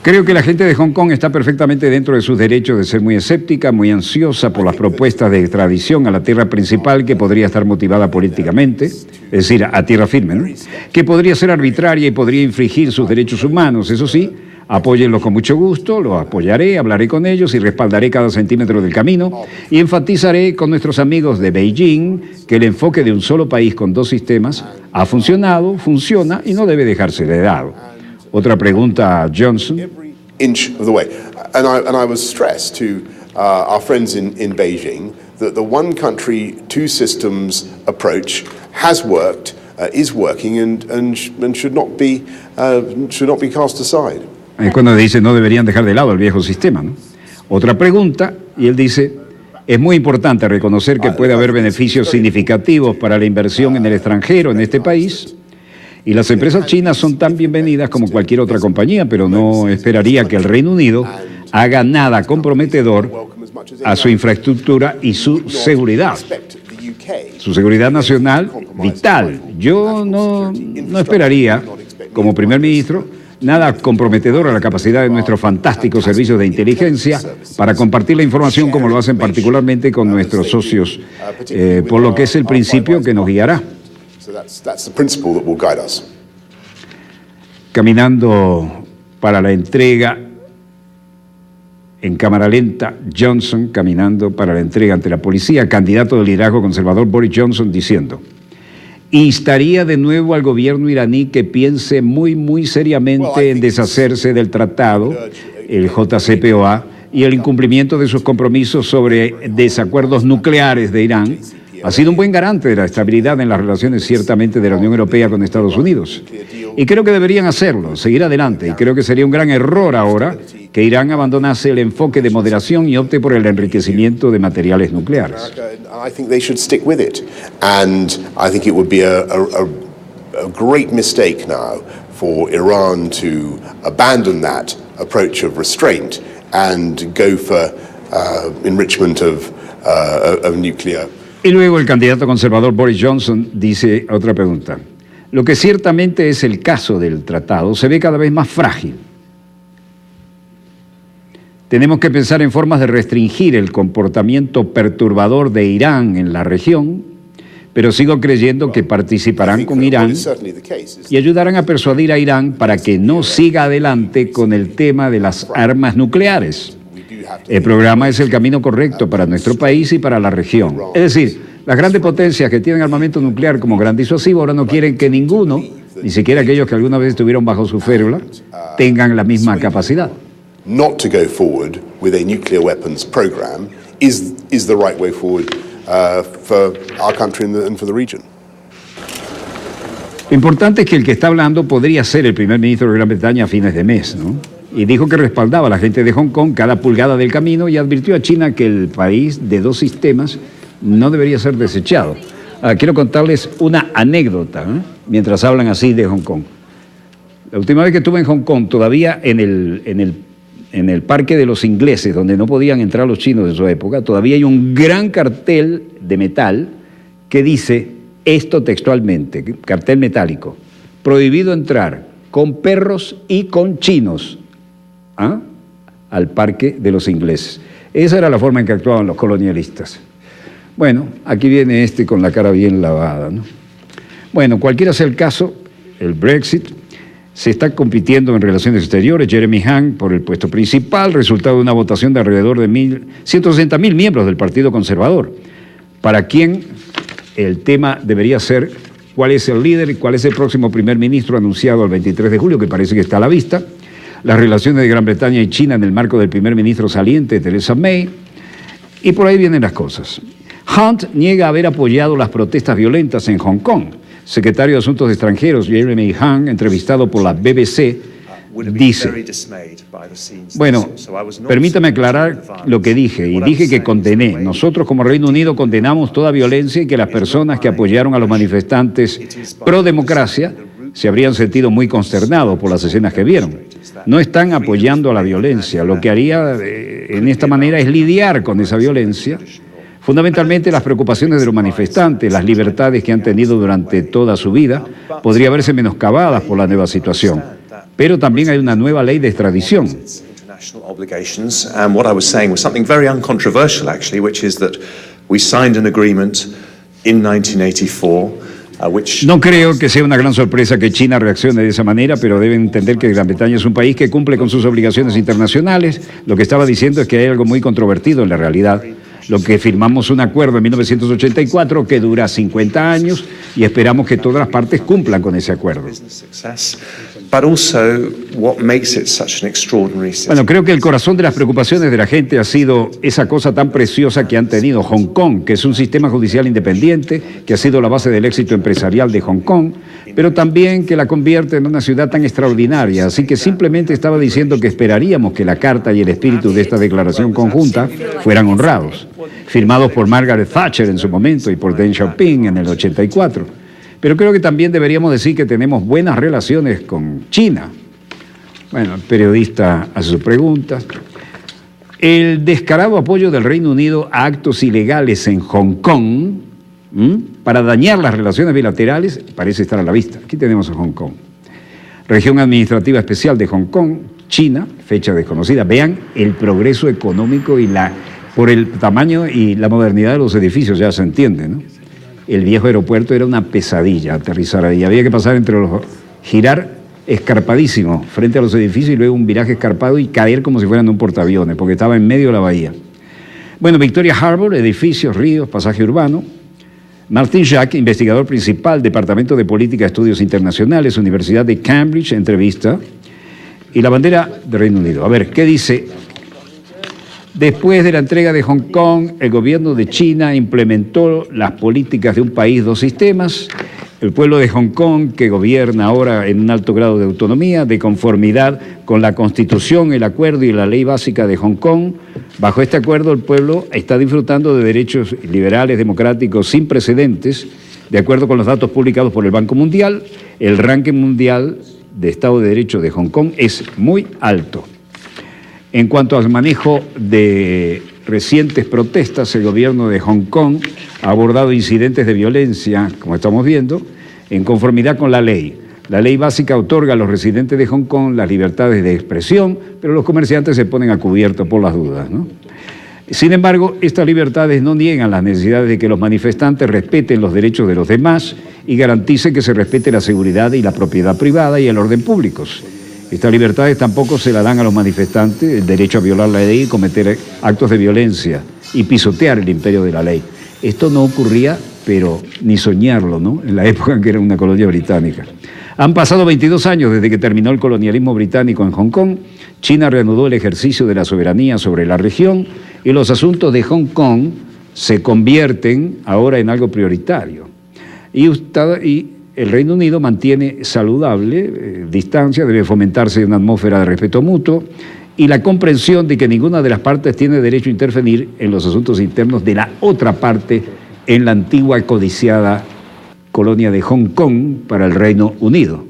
Creo que la gente de Hong Kong está perfectamente dentro de sus derechos de ser muy escéptica, muy ansiosa por las propuestas de extradición a la tierra principal, que podría estar motivada políticamente, es decir, a tierra firme, ¿no? Que podría ser arbitraria y podría infringir sus derechos humanos. Eso sí, apóyenlos con mucho gusto, los apoyaré, hablaré con ellos y respaldaré cada centímetro del camino, y enfatizaré con nuestros amigos de Beijing que el enfoque de un solo país con dos sistemas ha funcionado, funciona y no debe dejarse de lado. Otra pregunta a Johnson. Inch of the way. And I was stressed to our friends in Beijing that the one country, two systems approach has worked, is working and should not be cast aside. Es cuando dice no deberían dejar de lado el viejo sistema, ¿no? Otra pregunta, y él dice, es muy importante reconocer que puede haber beneficios significativos para la inversión en el extranjero en este país, y las empresas chinas son tan bienvenidas como cualquier otra compañía, pero no esperaría que el Reino Unido haga nada comprometedor a su infraestructura y su seguridad. Su seguridad nacional vital. Yo no esperaría, como primer ministro, nada comprometedor a la capacidad de nuestros fantásticos servicios de inteligencia para compartir la información como lo hacen particularmente con nuestros socios, por lo que es el principio que nos guiará. Caminando para la entrega en cámara lenta, Johnson caminando para la entrega ante la policía, candidato del liderazgo conservador Boris Johnson diciendo: instaría de nuevo al gobierno iraní que piense muy seriamente en deshacerse del tratado, el JCPOA, y el incumplimiento de sus compromisos sobre desacuerdos nucleares de Irán. Ha sido un buen garante de la estabilidad en las relaciones ciertamente de la Unión Europea con Estados Unidos. Y creo que deberían hacerlo, seguir adelante. Y creo que sería un gran error ahora que Irán abandonase el enfoque de moderación y opte por el enriquecimiento de materiales nucleares. I think they should stick with it. And I think it would be a great mistake now for Iran to abandon that approach of restraint and go for enrichment of nuclear. Y luego el candidato conservador Boris Johnson dice otra pregunta. Lo que ciertamente es el caso del tratado se ve cada vez más frágil. Tenemos que pensar en formas de restringir el comportamiento perturbador de Irán en la región, pero sigo creyendo que participarán con Irán y ayudarán a persuadir a Irán para que no siga adelante con el tema de las armas nucleares. El programa es el camino correcto para nuestro país y para la región. Es decir, las grandes potencias que tienen armamento nuclear como gran disuasivo ahora no quieren que ninguno, ni siquiera aquellos que alguna vez estuvieron bajo su férula, tengan la misma capacidad. Not to go forward with a nuclear weapons program is the right way forward for our country and for the region. Lo importante es que el que está hablando podría ser el primer ministro de Gran Bretaña a fines de mes, ¿no? Y dijo que respaldaba a la gente de Hong Kong cada pulgada del camino y advirtió a China que el país de dos sistemas no debería ser desechado. Quiero contarles una anécdota, ¿eh? Mientras hablan así de Hong Kong. La última vez que estuve en Hong Kong, todavía en el Parque de los Ingleses, donde no podían entrar los chinos de su época, todavía hay un gran cartel de metal que dice esto textualmente, cartel metálico: prohibido entrar con perros y con chinos al Parque de los Ingleses. Esa era la forma en que actuaban los colonialistas. Bueno, aquí viene este con la cara bien lavada, ¿no? Bueno, cualquiera sea el caso, el Brexit se está compitiendo en relaciones exteriores. Jeremy Hunt por el puesto principal, resultado de una votación de alrededor de 160.000 miembros del Partido Conservador, para quien el tema debería ser cuál es el líder y cuál es el próximo primer ministro anunciado el 23 de julio, que parece que está a la vista, las relaciones de Gran Bretaña y China en el marco del primer ministro saliente, Theresa May, y por ahí vienen las cosas. Hunt niega haber apoyado las protestas violentas en Hong Kong. Secretario de Asuntos Extranjeros Jeremy Hunt, entrevistado por la BBC, dice: bueno, permítame aclarar lo que dije, y dije que condené. Nosotros como Reino Unido condenamos toda violencia y que las personas que apoyaron a los manifestantes pro democracia se habrían sentido muy consternados por las escenas que vieron. No están apoyando a la violencia. Lo que haría en esta manera es lidiar con esa violencia. Fundamentalmente las preocupaciones de los manifestantes, las libertades que han tenido durante toda su vida, podría verse menoscabadas por la nueva situación. Pero también hay una nueva ley de extradición. And what I was saying was something very uncontroversial, actually, which is that we signed an agreement in 1984. No creo que sea una gran sorpresa que China reaccione de esa manera, pero deben entender que Gran Bretaña es un país que cumple con sus obligaciones internacionales. Lo que estaba diciendo es que hay algo muy controvertido en la realidad. Lo que firmamos un acuerdo en 1984 que dura 50 años y esperamos que todas las partes cumplan con ese acuerdo. Bueno, creo que el corazón de las preocupaciones de la gente ha sido esa cosa tan preciosa que han tenido Hong Kong, que es un sistema judicial independiente, que ha sido la base del éxito empresarial de Hong Kong, pero también que la convierte en una ciudad tan extraordinaria. Así que simplemente estaba diciendo que esperaríamos que la carta y el espíritu de esta declaración conjunta fueran honrados, firmados por Margaret Thatcher en su momento y por Deng Xiaoping en el 84. Pero creo que también deberíamos decir que tenemos buenas relaciones con China. Bueno, el periodista hace sus preguntas. El descarado apoyo del Reino Unido a actos ilegales en Hong Kong para dañar las relaciones bilaterales parece estar a la vista. Aquí tenemos a Hong Kong. Región Administrativa Especial de Hong Kong, China, fecha desconocida. Vean el progreso económico y por el tamaño y la modernidad de los edificios, ya se entiende, ¿no? El viejo aeropuerto era una pesadilla aterrizar ahí. Había que pasar girar escarpadísimo frente a los edificios y luego un viraje escarpado y caer como si fueran un portaaviones, porque estaba en medio de la bahía. Bueno, Victoria Harbour, edificios, ríos, pasaje urbano. Martin Jacques, investigador principal, Departamento de Política y Estudios Internacionales, Universidad de Cambridge, entrevista. Y la bandera de Reino Unido. A ver, ¿qué dice? Después de la entrega de Hong Kong, el gobierno de China implementó las políticas de un país, dos sistemas. El pueblo de Hong Kong, que gobierna ahora en un alto grado de autonomía, de conformidad con la Constitución, el acuerdo y la ley básica de Hong Kong. Bajo este acuerdo, el pueblo está disfrutando de derechos liberales, democráticos, sin precedentes. De acuerdo con los datos publicados por el Banco Mundial, el ranking mundial de Estado de Derecho de Hong Kong es muy alto. En cuanto al manejo de recientes protestas, el gobierno de Hong Kong ha abordado incidentes de violencia, como estamos viendo, en conformidad con la ley. La ley básica otorga a los residentes de Hong Kong las libertades de expresión, pero los comerciantes se ponen a cubierto por las dudas, ¿no? Sin embargo, estas libertades no niegan las necesidades de que los manifestantes respeten los derechos de los demás y garanticen que se respete la seguridad y la propiedad privada y el orden públicos. Estas libertades tampoco se la dan a los manifestantes el derecho a violar la ley y cometer actos de violencia y pisotear el imperio de la ley. Esto no ocurría, pero ni soñarlo, ¿no?, en la época en que era una colonia británica. Han pasado 22 años desde que terminó el colonialismo británico en Hong Kong. China reanudó el ejercicio de la soberanía sobre la región y los asuntos de Hong Kong se convierten ahora en algo prioritario. Y el Reino Unido mantiene saludable distancia, debe fomentarse una atmósfera de respeto mutuo y la comprensión de que ninguna de las partes tiene derecho a intervenir en los asuntos internos de la otra parte en la antigua y codiciada colonia de Hong Kong para el Reino Unido.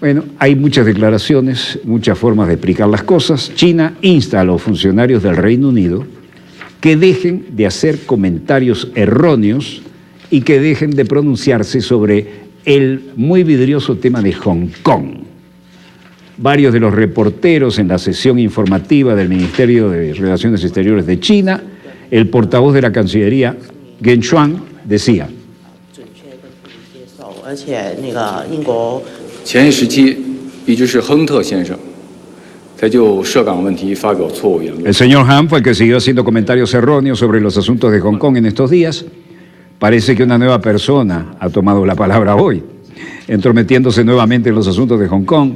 Bueno, hay muchas declaraciones, muchas formas de explicar las cosas. China insta a los funcionarios del Reino Unido que dejen de hacer comentarios erróneos y que dejen de pronunciarse sobre el muy vidrioso tema de Hong Kong. Varios de los reporteros en la sesión informativa del Ministerio de Relaciones Exteriores de China, el portavoz de la Cancillería, Geng Shuang, decía: el señor Han fue el que siguió haciendo comentarios erróneos sobre los asuntos de Hong Kong en estos días. Parece que una nueva persona ha tomado la palabra hoy, entrometiéndose nuevamente en los asuntos de Hong Kong.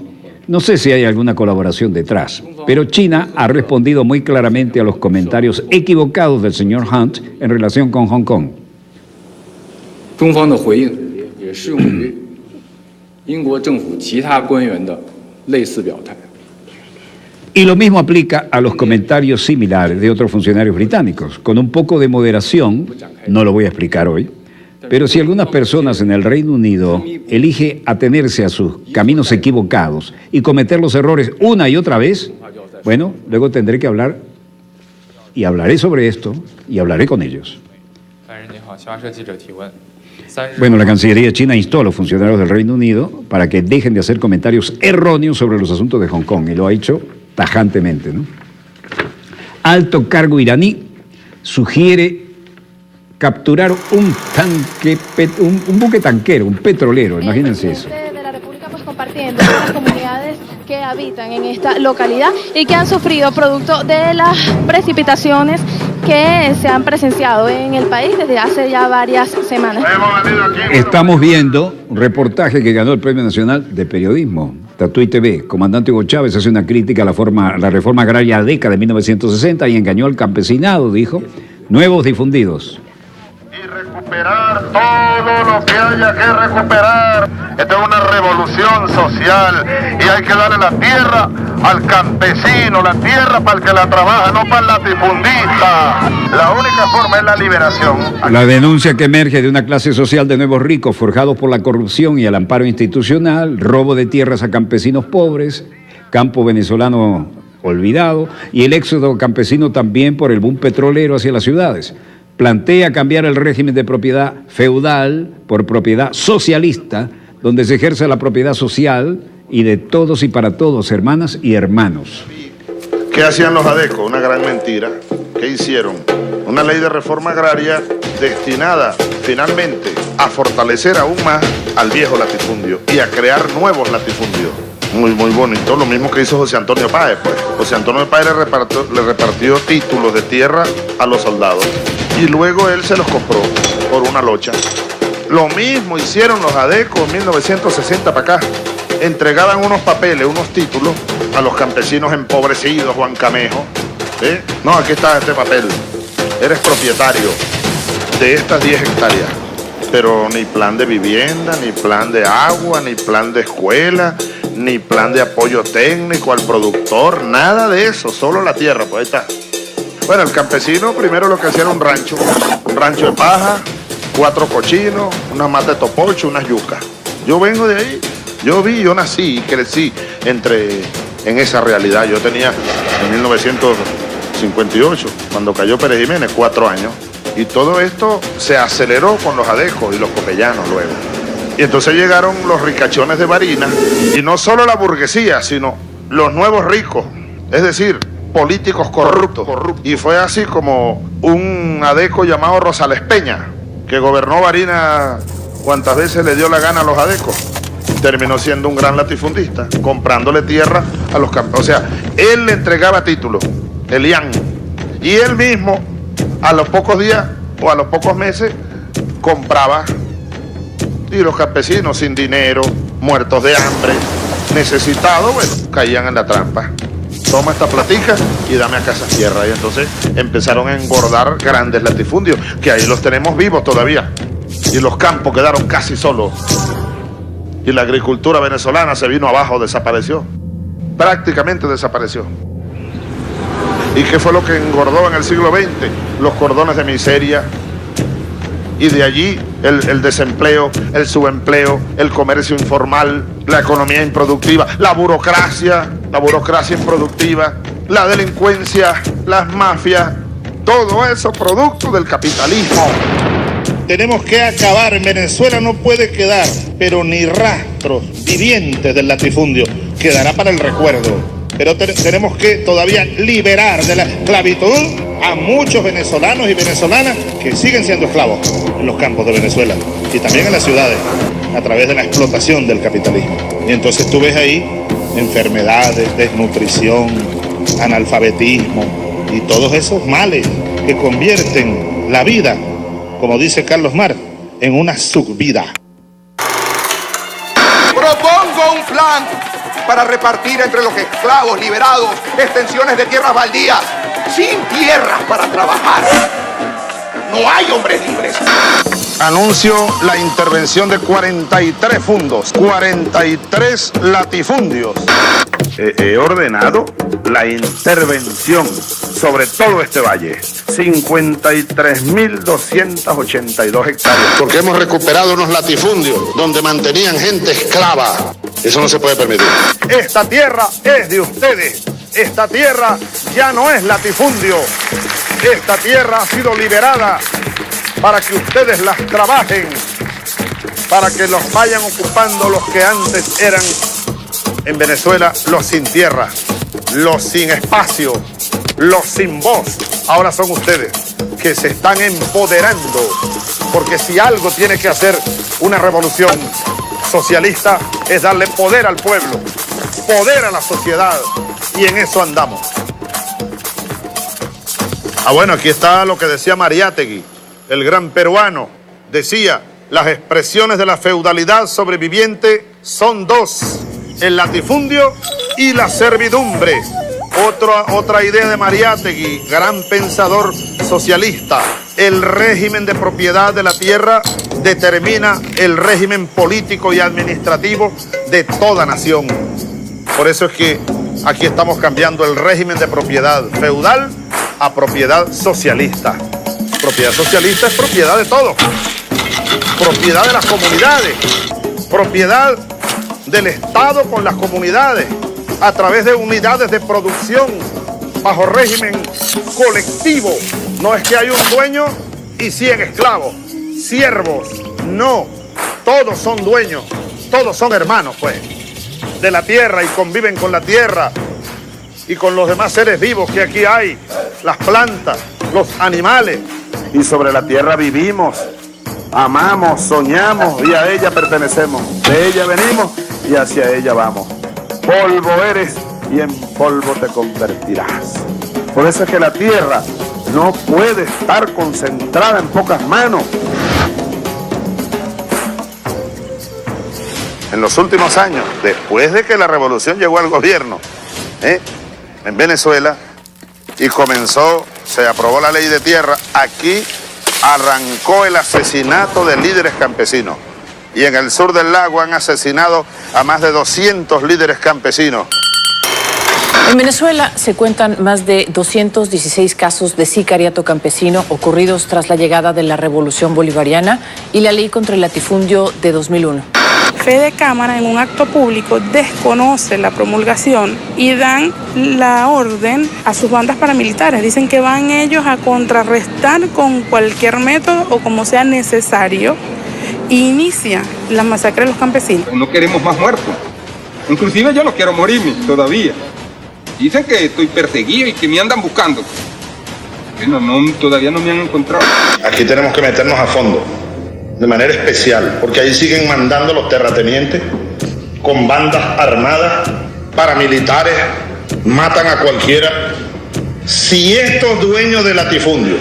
No sé si hay alguna colaboración detrás, pero China ha respondido muy claramente a los comentarios equivocados del señor Hunt en relación con Hong Kong. Y lo mismo aplica a los comentarios similares de otros funcionarios británicos. Con un poco de moderación, no lo voy a explicar hoy, pero si algunas personas en el Reino Unido eligen atenerse a sus caminos equivocados y cometer los errores una y otra vez, bueno, luego tendré que hablar y hablaré sobre esto y hablaré con ellos. Bueno, la Cancillería china instó a los funcionarios del Reino Unido para que dejen de hacer comentarios erróneos sobre los asuntos de Hong Kong, y lo ha hecho tajantemente, ¿no? Alto cargo iraní sugiere capturar un buque tanquero, un petrolero, imagínense eso. De la República, pues, compartiendo con las comunidades que habitan en esta localidad y que han sufrido producto de las precipitaciones que se han presenciado en el país desde hace ya varias semanas. Estamos viendo un reportaje que ganó el Premio Nacional de Periodismo, Tatuí TV. Comandante Hugo Chávez hace una crítica a la reforma agraria DECA de 1960 y engañó al campesinado, dijo. Nuevos difundidos. Recuperar todo lo que haya que recuperar. Esta es una revolución social y hay que darle la tierra al campesino, la tierra para el que la trabaja, no para el latifundista. La única forma es la liberación. La denuncia que emerge de una clase social de nuevos ricos forjados por la corrupción y el amparo institucional, robo de tierras a campesinos pobres, campo venezolano olvidado y el éxodo campesino también por el boom petrolero hacia las ciudades. Plantea cambiar el régimen de propiedad feudal por propiedad socialista, donde se ejerce la propiedad social y de todos y para todos, hermanas y hermanos. ¿Qué hacían los ADECO? Una gran mentira. ¿Qué hicieron? Una ley de reforma agraria destinada finalmente a fortalecer aún más al viejo latifundio y a crear nuevos latifundios. Muy bonito, lo mismo que hizo José Antonio Páez, pues. José Antonio Páez le repartió títulos de tierra a los soldados y luego él se los compró por una locha. Lo mismo hicieron los ADECO en 1960 para acá. Entregaban unos papeles, unos títulos a los campesinos empobrecidos, Juan Camejo. ¿Sí? No, aquí está este papel. Eres propietario de estas 10 hectáreas. Pero ni plan de vivienda, ni plan de agua, ni plan de escuela, ni plan de apoyo técnico al productor, nada de eso, solo la tierra, pues ahí está. Bueno, el campesino primero lo que hacía era un rancho de paja, 4 cochinos, una mata de topocho, unas yucas. Yo vengo de ahí, yo nací y crecí en esa realidad. Yo tenía en 1958, cuando cayó Pérez Jiménez, 4 años. Y todo esto se aceleró con los ADECO y los copellanos luego. Y entonces llegaron los ricachones de Barinas, y no solo la burguesía, sino los nuevos ricos, es decir, políticos corruptos. Y fue así como un ADECO llamado Rosales Peña, que gobernó Barinas cuantas veces le dio la gana a los ADECO, terminó siendo un gran latifundista, comprándole tierra a los campesinos. O sea, él le entregaba títulos, el IAN, y él mismo, a los pocos días o a los pocos meses, compraba. Y los campesinos sin dinero, muertos de hambre, necesitados, bueno, caían en la trampa. Toma esta platica y dame acá esa tierra. Y entonces empezaron a engordar grandes latifundios, que ahí los tenemos vivos todavía. Y los campos quedaron casi solos. Y la agricultura venezolana se vino abajo, desapareció. Prácticamente desapareció. ¿Y qué fue lo que engordó en el siglo XX? Los cordones de miseria. Y de allí el desempleo, el subempleo, el comercio informal, la economía improductiva, la burocracia improductiva, la delincuencia, las mafias, todo eso producto del capitalismo. Tenemos que acabar, en Venezuela no puede quedar, pero ni rastros vivientes del latifundio, quedará para el recuerdo. Pero tenemos que todavía liberar de la esclavitud a muchos venezolanos y venezolanas que siguen siendo esclavos en los campos de Venezuela y también en las ciudades a través de la explotación del capitalismo. Y entonces tú ves ahí enfermedades, desnutrición, analfabetismo y todos esos males que convierten la vida, como dice Carlos Marx, en una subvida. Propongo un plan para repartir entre los esclavos liberados extensiones de tierras baldías, sin tierras para trabajar. No hay hombres libres. Anuncio la intervención de 43 fundos, 43 latifundios. He ordenado la intervención sobre todo este valle. 53.282 hectáreas. Porque hemos recuperado unos latifundios donde mantenían gente esclava. Eso no se puede permitir. Esta tierra es de ustedes. Esta tierra ya no es latifundio. Esta tierra ha sido liberada para que ustedes las trabajen, para que los vayan ocupando los que antes eran en Venezuela los sin tierra, los sin espacio, los sin voz. Ahora son ustedes que se están empoderando, porque si algo tiene que hacer una revolución socialista es darle poder al pueblo, poder a la sociedad, y en eso andamos. Bueno, aquí está lo que decía Mariátegui, el gran peruano. Decía, las expresiones de la feudalidad sobreviviente son dos, el latifundio y la servidumbre. Otra idea de Mariátegui, gran pensador socialista. El régimen de propiedad de la tierra determina el régimen político y administrativo de toda nación. Por eso es que aquí estamos cambiando el régimen de propiedad feudal a propiedad socialista. Propiedad socialista es propiedad de todo. Propiedad de las comunidades. Propiedad del Estado con las comunidades a través de unidades de producción bajo régimen colectivo. No es que hay un dueño y 100 esclavos, siervos. No, todos son dueños, todos son hermanos, pues, de la tierra y conviven con la tierra y con los demás seres vivos que aquí hay, las plantas, los animales. Y sobre la tierra vivimos, amamos, soñamos y a ella pertenecemos. De ella venimos y hacia ella vamos. Polvo eres y en polvo te convertirás. Por eso es que la tierra no puede estar concentrada en pocas manos. En los últimos años, después de que la revolución llegó al gobierno, en Venezuela, y se aprobó la ley de tierra, aquí arrancó el asesinato de líderes campesinos. Y en el sur del lago han asesinado a más de 200 líderes campesinos. En Venezuela se cuentan más de 216 casos de sicariato campesino ocurridos tras la llegada de la Revolución Bolivariana y la ley contra el latifundio de 2001. Fede Cámara en un acto público desconoce la promulgación y dan la orden a sus bandas paramilitares. Dicen que van ellos a contrarrestar con cualquier método o como sea necesario e inicia la masacre de los campesinos. No queremos más muertos. Inclusive yo no quiero morirme todavía. Dicen que estoy perseguido y que me andan buscando. Bueno, todavía no me han encontrado. Aquí tenemos que meternos a fondo, de manera especial, porque ahí siguen mandando los terratenientes con bandas armadas, paramilitares, matan a cualquiera. Si estos dueños de latifundios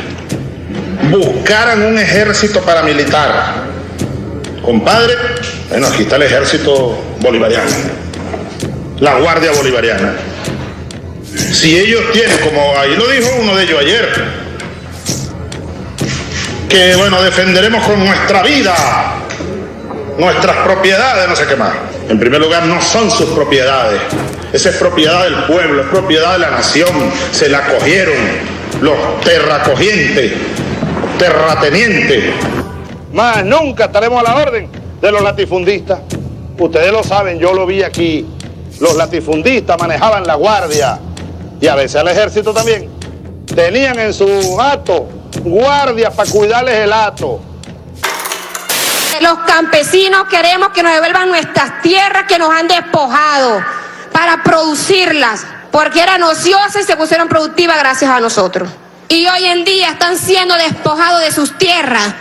buscaran un ejército paramilitar, compadre, bueno, aquí está el ejército bolivariano, la Guardia Bolivariana. Si ellos tienen, como ahí lo dijo uno de ellos ayer, que bueno, defenderemos con nuestra vida, nuestras propiedades, no sé qué más. En primer lugar, no son sus propiedades. Esa es propiedad del pueblo, es propiedad de la nación. Se la cogieron los terracogientes, terratenientes. Más nunca estaremos a la orden de los latifundistas. Ustedes lo saben, yo lo vi aquí. Los latifundistas manejaban la guardia y a veces el ejército también. Tenían en su hato guardias para cuidarles el hato. Los campesinos queremos que nos devuelvan nuestras tierras que nos han despojado para producirlas, porque eran ociosas y se pusieron productivas gracias a nosotros. Y hoy en día están siendo despojados de sus tierras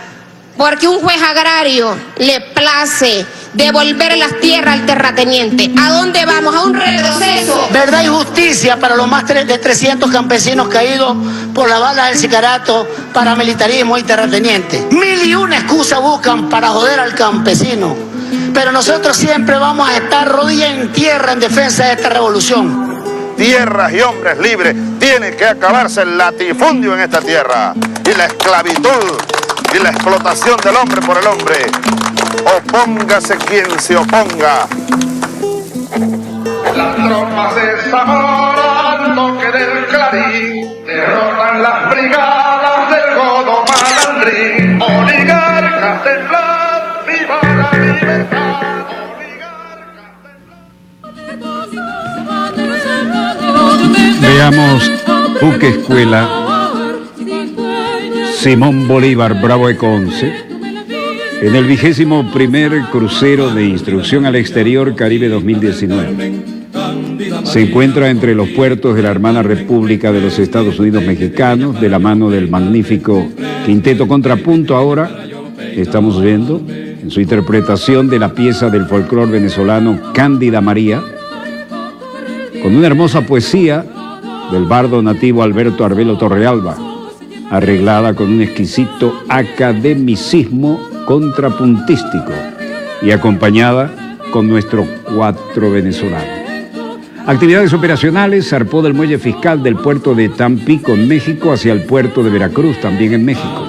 porque un juez agrario le place devolver las tierras al terrateniente. ¿A dónde vamos? ¿A un retroceso? Verdad y justicia para los más de 300 campesinos caídos por la bala del sicariato, paramilitarismo y terrateniente. 1001 excusas buscan para joder al campesino, pero nosotros siempre vamos a estar rodillas en tierra en defensa de esta revolución. Tierras y hombres libres. Tiene que acabarse el latifundio en esta tierra y la esclavitud y la explotación del hombre por el hombre. Opóngase quien se oponga. Las tropas de Zamora al toque del clarín derrotan las brigadas del Godo Malandrín. Oligarcas del plan, viva la libertad. Veamos buque escuela Simón Bolívar Bravo de Conce en el 21º crucero de instrucción al exterior Caribe 2019. Se encuentra entre los puertos de la hermana República de los Estados Unidos Mexicanos, de la mano del magnífico Quinteto Contrapunto. Ahora estamos viendo en su interpretación de la pieza del folclore venezolano Cándida María, con una hermosa poesía del bardo nativo Alberto Arbelo Torrealba, arreglada con un exquisito academicismo contrapuntístico y acompañada con nuestro cuatro venezolano. Actividades operacionales: zarpó del muelle fiscal del puerto de Tampico en México hacia el puerto de Veracruz, también en México.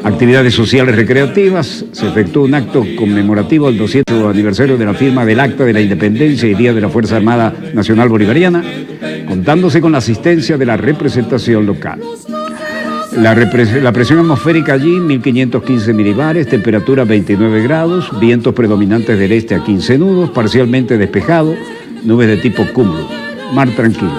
Actividades sociales recreativas: se efectuó un acto conmemorativo al 200º aniversario de la firma del Acta de la Independencia y Día de la Fuerza Armada Nacional Bolivariana, contándose con la asistencia de la representación local. La presión atmosférica allí, 1515 milibares, temperatura 29 grados, vientos predominantes del este a 15 nudos, parcialmente despejado, nubes de tipo cúmulo, mar tranquilo.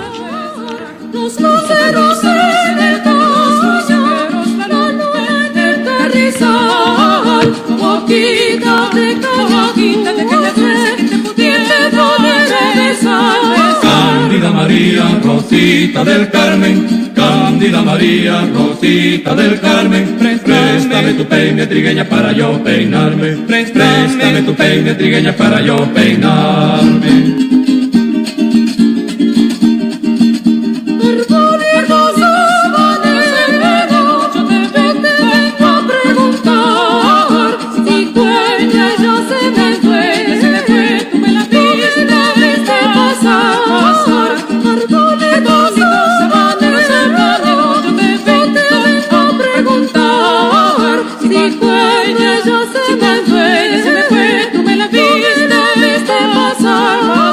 Boquita de Cándida María, Rosita del Carmen, Cándida María, Rosita del Carmen, préstame tu peine trigueña para yo peinarme, préstame tu peine trigueña para yo peinarme.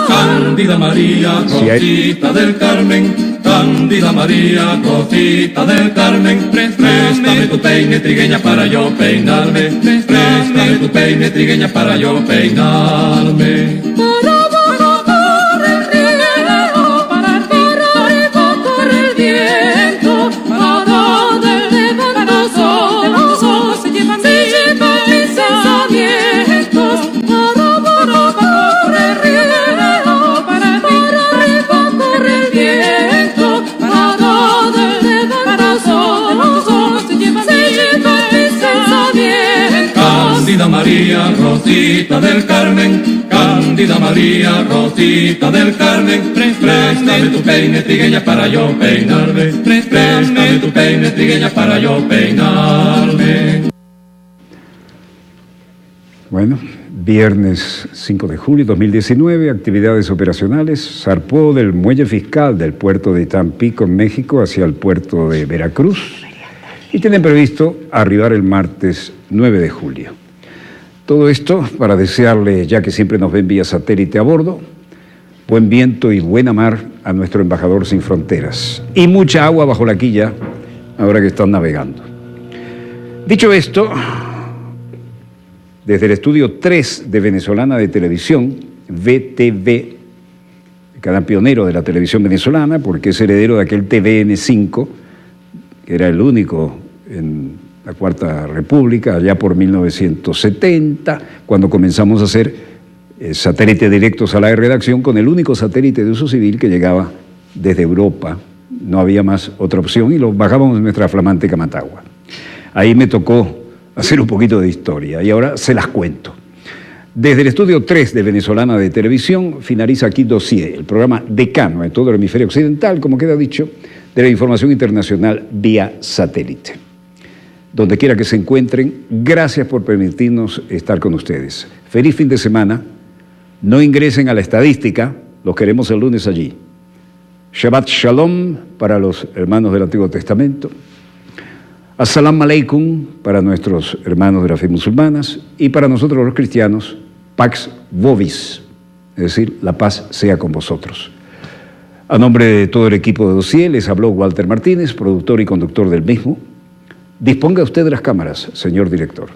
Cándida María, Rosita del Carmen, Cándida María, Rosita del Carmen, préstame tu peine trigueña para yo peinarme, préstame tu peine trigueña para yo peinarme. Cándida María, Rosita del Carmen, Cándida María, Rosita del Carmen, préstame tu peine trigueña para yo peinarme, préstame tu peine trigueña para yo peinarme. Bueno, viernes 5 de julio de 2019, actividades operacionales. Zarpó del muelle fiscal del puerto de Tampico, en México, hacia el puerto de Veracruz y tienen previsto arribar el martes 9 de julio. Todo esto para desearle, ya que siempre nos ven vía satélite a bordo, buen viento y buena mar a nuestro embajador sin fronteras. Y mucha agua bajo la quilla, ahora que están navegando. Dicho esto, desde el estudio 3 de Venezolana de Televisión, VTV, el canal pionero de la televisión venezolana, porque es heredero de aquel TVN5, que era el único en la Cuarta República, allá por 1970, cuando comenzamos a hacer satélites directos a la redacción con el único satélite de uso civil que llegaba desde Europa. No había más otra opción y lo bajábamos en nuestra flamante Camatagua. Ahí me tocó hacer un poquito de historia y ahora se las cuento. Desde el estudio 3 de Venezolana de Televisión finaliza aquí Dossier, el programa decano en todo el hemisferio occidental, como queda dicho, de la información internacional vía satélite. Donde quiera que se encuentren, gracias por permitirnos estar con ustedes. Feliz fin de semana. No ingresen a la estadística, los queremos el lunes allí. Shabbat Shalom para los hermanos del Antiguo Testamento. Assalamu alaikum para nuestros hermanos de las fe musulmanas y para nosotros los cristianos, Pax Vobis, es decir, la paz sea con vosotros. A nombre de todo el equipo de Dossier les habló Walter Martínez, productor y conductor del mismo. Disponga usted de las cámaras, señor director.